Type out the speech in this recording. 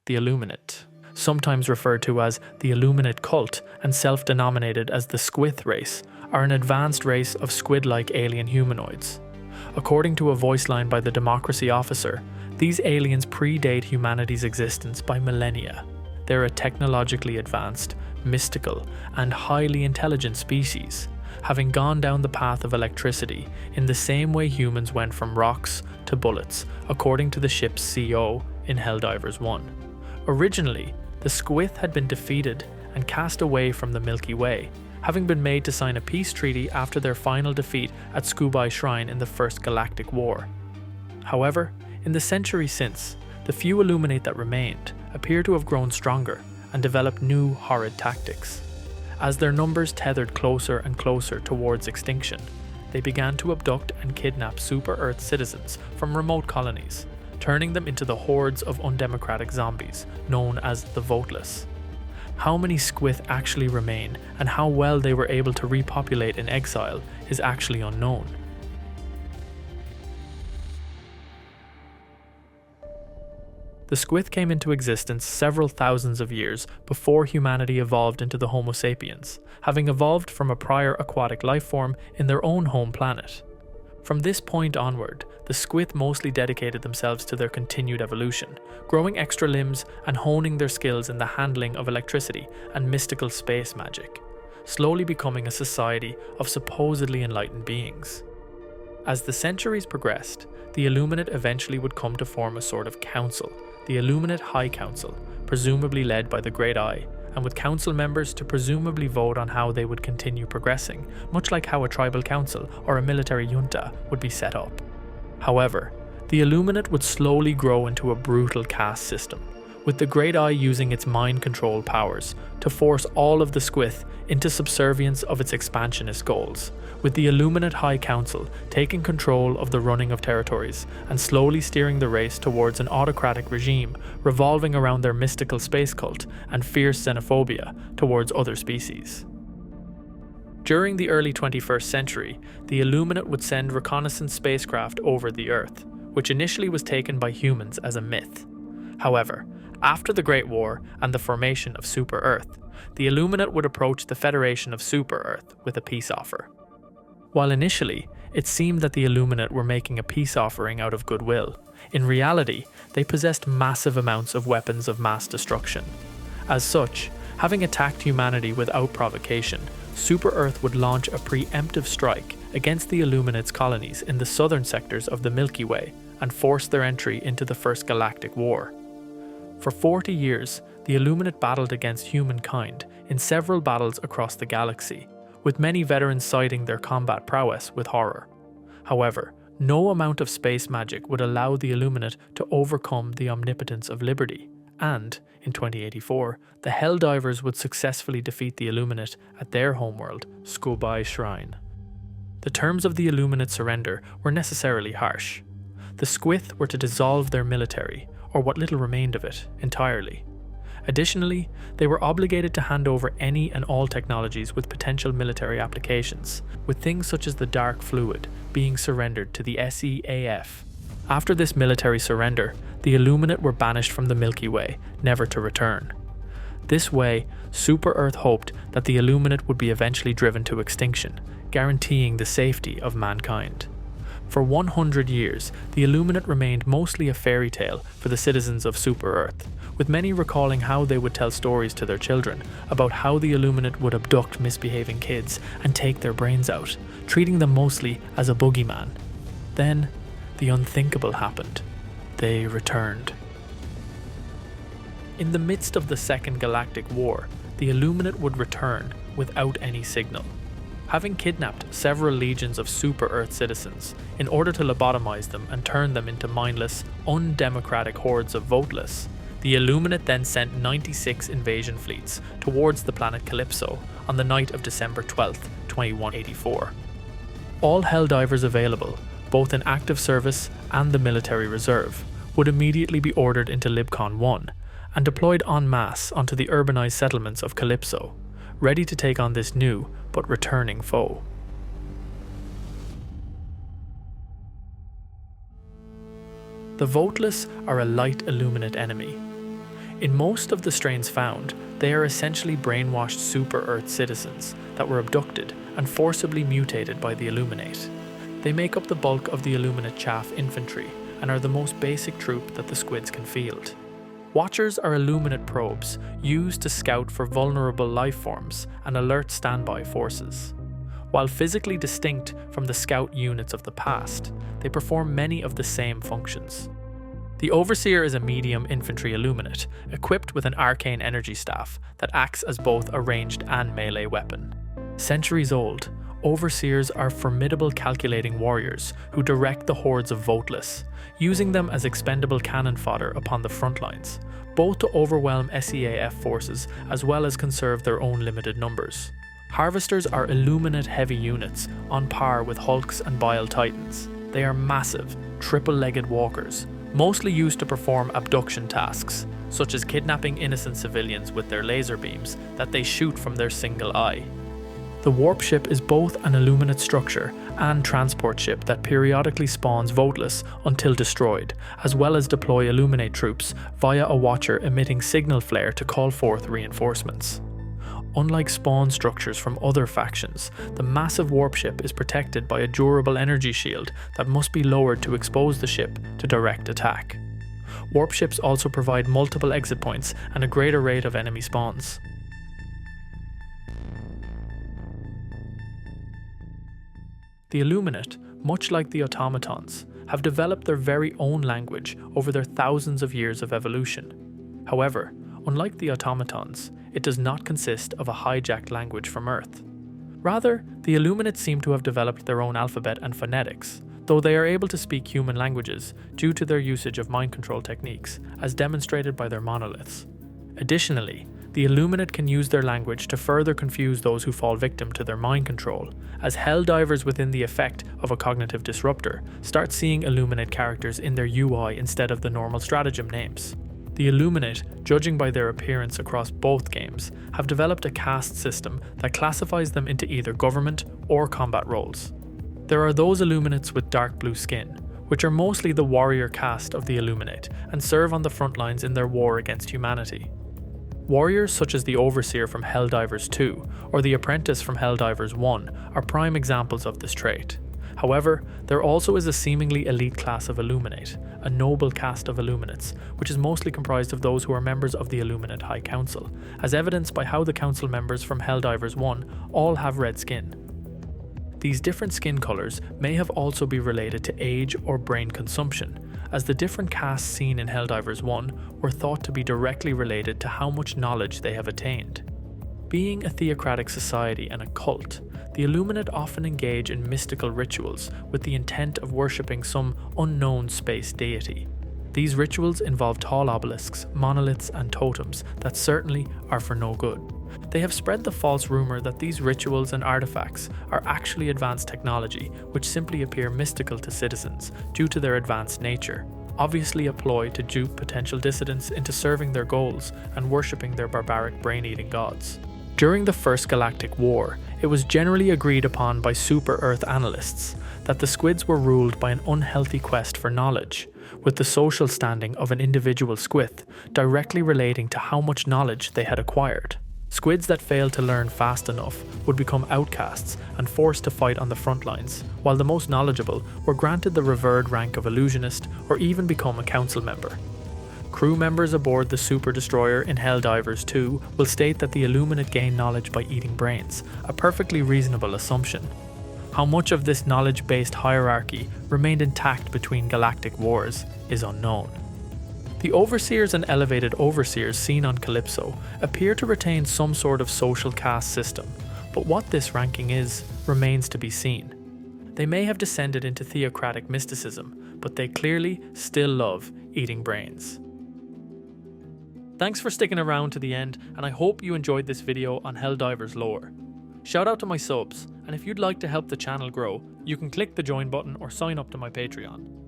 the Illuminate, sometimes referred to as the Illuminate cult and self-denominated as the Squith race, are an advanced race of squid-like alien humanoids. According to a voice line by the Democracy Officer, these aliens predate humanity's existence by millennia. They're a technologically advanced, mystical, and highly intelligent species, having gone down the path of electricity in the same way humans went from rocks to bullets, according to the ship's CO in Helldivers 1. Originally, the Squith had been defeated and cast away from the Milky Way, having been made to sign a peace treaty after their final defeat at Skubai Shrine in the First Galactic War. However, in the century since, the few Illuminate that remained appear to have grown stronger and developed new horrid tactics. As their numbers tethered closer and closer towards extinction, they began to abduct and kidnap super-Earth citizens from remote colonies, turning them into the hordes of undemocratic zombies known as the Voteless. How many Squith actually remain and how well they were able to repopulate in exile is actually unknown. The Squith came into existence several thousands of years before humanity evolved into the Homo sapiens, having evolved from a prior aquatic life form in their own home planet. From this point onward, the Squith mostly dedicated themselves to their continued evolution, growing extra limbs and honing their skills in the handling of electricity and mystical space magic, slowly becoming a society of supposedly enlightened beings. As the centuries progressed, the Illuminate eventually would come to form a sort of council, the Illuminate High Council, presumably led by the Great Eye, and with council members to presumably vote on how they would continue progressing, much like how a tribal council or a military junta would be set up. However, the Illuminate would slowly grow into a brutal caste system, with the Great Eye using its mind control powers to force all of the Squith into subservience of its expansionist goals, with the Illuminate High Council taking control of the running of territories and slowly steering the race towards an autocratic regime revolving around their mystical space cult and fierce xenophobia towards other species. During the early 21st century, the Illuminate would send reconnaissance spacecraft over the Earth, which initially was taken by humans as a myth. However, after the Great War and the formation of Super-Earth, the Illuminate would approach the Federation of Super-Earth with a peace offer. While initially, it seemed that the Illuminate were making a peace offering out of goodwill, in reality, they possessed massive amounts of weapons of mass destruction. As such, having attacked humanity without provocation, Super-Earth would launch a preemptive strike against the Illuminate's colonies in the southern sectors of the Milky Way and force their entry into the First Galactic War. For 40 years, the Illuminate battled against humankind in several battles across the galaxy, with many veterans citing their combat prowess with horror. However, no amount of space magic would allow the Illuminate to overcome the omnipotence of liberty, and, in 2084, the Helldivers would successfully defeat the Illuminate at their homeworld, Skubai Shrine. The terms of the Illuminate surrender were necessarily harsh. The Squith were to dissolve their military, or what little remained of it, entirely. Additionally, they were obligated to hand over any and all technologies with potential military applications, with things such as the dark fluid being surrendered to the SEAF. After this military surrender, the Illuminate were banished from the Milky Way, never to return. This way, Super-Earth hoped that the Illuminate would be eventually driven to extinction, guaranteeing the safety of mankind. For 100 years, the Illuminate remained mostly a fairy tale for the citizens of Super-Earth, with many recalling how they would tell stories to their children about how the Illuminate would abduct misbehaving kids and take their brains out, treating them mostly as a boogeyman. Then, the unthinkable happened. They returned. In the midst of the Second Galactic War, the Illuminate would return without any signal. Having kidnapped several legions of Super-Earth citizens in order to lobotomize them and turn them into mindless, undemocratic hordes of Voteless, the Illuminate then sent 96 invasion fleets towards the planet Calypso on the night of December 12, 2184. All Helldivers available, both in active service and the military reserve, would immediately be ordered into Libcon 1 and deployed en masse onto the urbanized settlements of Calypso, ready to take on this new but returning foe. The Voteless are a light Illuminate enemy. In most of the strains found, they are essentially brainwashed super-Earth citizens that were abducted and forcibly mutated by the Illuminate. They make up the bulk of the Illuminate chaff infantry and are the most basic troop that the squids can field. Watchers are Illuminate probes used to scout for vulnerable life forms and alert standby forces. While physically distinct from the scout units of the past, they perform many of the same functions. The Overseer is a medium infantry Illuminate, equipped with an arcane energy staff that acts as both a ranged and melee weapon. Centuries old, Overseers are formidable calculating warriors who direct the hordes of voteless, using them as expendable cannon fodder upon the front lines, both to overwhelm SEAF forces as well as conserve their own limited numbers. Harvesters are Illuminate heavy units, on par with Hulks and Bile Titans. They are massive, triple-legged walkers, mostly used to perform abduction tasks, such as kidnapping innocent civilians with their laser beams that they shoot from their single eye. The warp ship is both an Illuminate structure and transport ship that periodically spawns voteless until destroyed, as well as deploy Illuminate troops via a watcher emitting signal flare to call forth reinforcements. Unlike spawn structures from other factions, the massive warp ship is protected by a durable energy shield that must be lowered to expose the ship to direct attack. Warp ships also provide multiple exit points and a greater rate of enemy spawns. The Illuminate, much like the automatons, have developed their very own language over their thousands of years of evolution. However, unlike the automatons, it does not consist of a hijacked language from Earth. Rather, the Illuminate seem to have developed their own alphabet and phonetics, though they are able to speak human languages due to their usage of mind control techniques, as demonstrated by their monoliths. Additionally, the Illuminate can use their language to further confuse those who fall victim to their mind control, as Helldivers within the effect of a cognitive disruptor start seeing Illuminate characters in their UI instead of the normal stratagem names. The Illuminate, judging by their appearance across both games, have developed a caste system that classifies them into either government or combat roles. There are those Illuminates with dark blue skin, which are mostly the warrior caste of the Illuminate and serve on the front lines in their war against humanity. Warriors such as the Overseer from Helldivers 2 or the Apprentice from Helldivers 1 are prime examples of this trait. However, there also is a seemingly elite class of Illuminate, a noble caste of Illuminates, which is mostly comprised of those who are members of the Illuminate High Council, as evidenced by how the council members from Helldivers 1 all have red skin. These different skin colours may have also be related to age or brain consumption, as the different castes seen in Helldivers 1 were thought to be directly related to how much knowledge they have attained. Being a theocratic society and a cult, the Illuminate often engage in mystical rituals with the intent of worshipping some unknown space deity. These rituals involve tall obelisks, monoliths, and totems that certainly are for no good. They have spread the false rumour that these rituals and artifacts are actually advanced technology which simply appear mystical to citizens due to their advanced nature, obviously a ploy to dupe potential dissidents into serving their goals and worshipping their barbaric brain-eating gods. During the First Galactic War, it was generally agreed upon by super-Earth analysts that the squids were ruled by an unhealthy quest for knowledge, with the social standing of an individual squid directly relating to how much knowledge they had acquired. Squids that failed to learn fast enough would become outcasts and forced to fight on the front lines, while the most knowledgeable were granted the revered rank of illusionist or even become a council member. Crew members aboard the Super Destroyer in Helldivers 2 will state that the Illuminate gain knowledge by eating brains, a perfectly reasonable assumption. How much of this knowledge-based hierarchy remained intact between galactic wars is unknown. The Overseers and Elevated Overseers seen on Calypso appear to retain some sort of social caste system, but what this ranking is remains to be seen. They may have descended into theocratic mysticism, but they clearly still love eating brains. Thanks for sticking around to the end, and I hope you enjoyed this video on Helldivers lore. Shout out to my subs, and if you'd like to help the channel grow, you can click the join button or sign up to my Patreon.